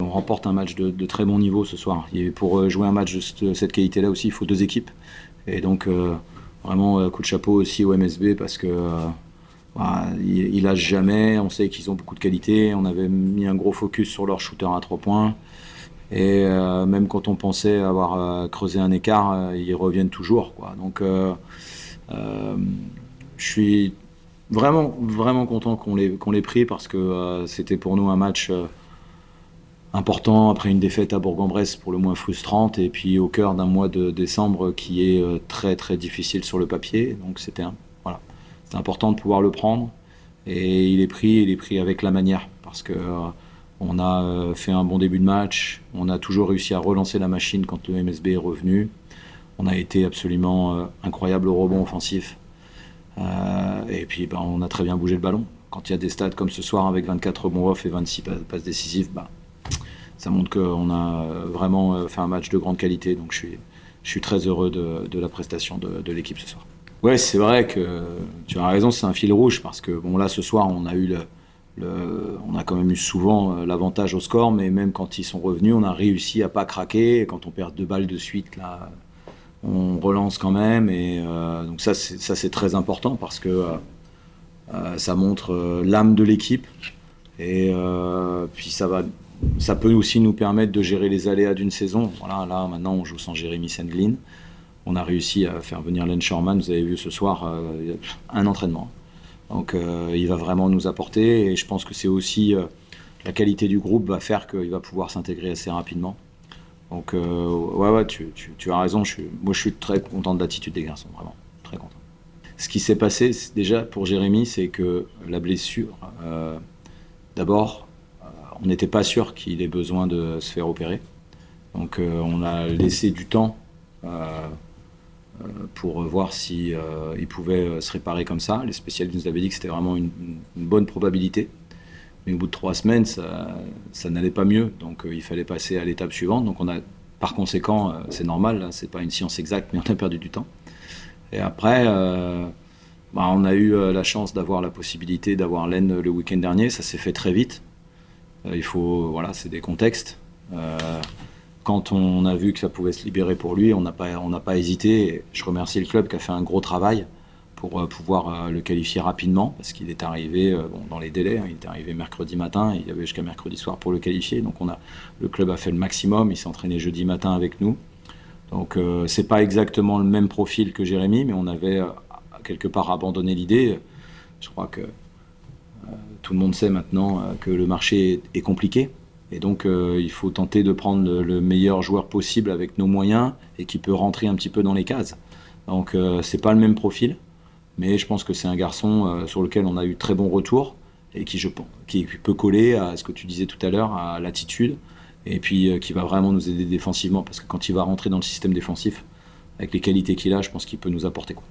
on remporte un match de très bon niveau ce soir. Et pour jouer un match de cette qualité-là aussi, il faut 2 équipes. Et donc, vraiment, coup de chapeau aussi au MSB parce que il lâche jamais. On sait qu'ils ont beaucoup de qualité. On avait mis un gros focus sur leur shooter à 3 points. Et même quand on pensait avoir creusé un écart, ils reviennent toujours, quoi. Donc, je suis vraiment, vraiment content qu'on l'ait pris parce que c'était pour nous un match important après une défaite à Bourg-en-Bresse pour le moins frustrante et puis au cœur d'un mois de décembre qui est très très difficile sur le papier. Donc c'était important de pouvoir le prendre et il est pris avec la manière parce que on a fait un bon début de match, on a toujours réussi à relancer la machine quand le MSB est revenu. On a été absolument incroyable au rebond offensif. Et puis on a très bien bougé le ballon. Quand il y a des stats comme ce soir avec 24 rebonds off et 26 passes décisives, ça montre qu'on a vraiment fait un match de grande qualité. Donc je suis très heureux de la prestation de l'équipe ce soir. Ouais, c'est vrai que tu as raison, c'est un fil rouge parce que là ce soir on a eu on a quand même eu souvent l'avantage au score, mais même quand ils sont revenus, on a réussi à pas craquer. Et quand on perd 2 balles de suite là, on relance quand même. Et donc ça c'est très important parce que ça montre l'âme de l'équipe et puis ça peut aussi nous permettre de gérer les aléas d'une saison. Voilà, là maintenant on joue sans Jérémy Sandlin. On a réussi à faire venir Len Shorman, vous avez vu ce soir, un entraînement. Donc il va vraiment nous apporter et je pense que c'est aussi la qualité du groupe va faire qu'il va pouvoir s'intégrer assez rapidement. Donc ouais, tu as raison, moi je suis très content de l'attitude des garçons, vraiment, très content. Ce qui s'est passé déjà pour Jérémy, c'est que la blessure, d'abord, on n'était pas sûr qu'il ait besoin de se faire opérer. Donc on a laissé du temps pour voir si il pouvait se réparer comme ça. Les spécialistes nous avaient dit que c'était vraiment une bonne probabilité. Mais au bout de 3 semaines, ça n'allait pas mieux. Donc il fallait passer à l'étape suivante. Donc par conséquent, c'est normal, hein, c'est pas une science exacte, mais on a perdu du temps. Et après, on a eu la chance d'avoir la possibilité d'avoir Len le week-end dernier. Ça s'est fait très vite. C'est des contextes. Quand on a vu que ça pouvait se libérer pour lui, on n'a pas hésité. Et je remercie le club qui a fait un gros travail pour pouvoir le qualifier rapidement, parce qu'il est arrivé dans les délais. Il est arrivé mercredi matin, il y avait jusqu'à mercredi soir pour le qualifier. Donc le club a fait le maximum, il s'est entraîné jeudi matin avec nous. Donc c'est pas exactement le même profil que Jérémy, mais on avait quelque part abandonné l'idée. Je crois que tout le monde sait maintenant que le marché est compliqué. Et donc il faut tenter de prendre le meilleur joueur possible avec nos moyens et qui peut rentrer un petit peu dans les cases. Donc c'est pas le même profil, mais je pense que c'est un garçon sur lequel on a eu très bon retour et qui peut coller à ce que tu disais tout à l'heure, à l'attitude, et puis qui va vraiment nous aider défensivement, parce que quand il va rentrer dans le système défensif, avec les qualités qu'il a, je pense qu'il peut nous apporter, quoi.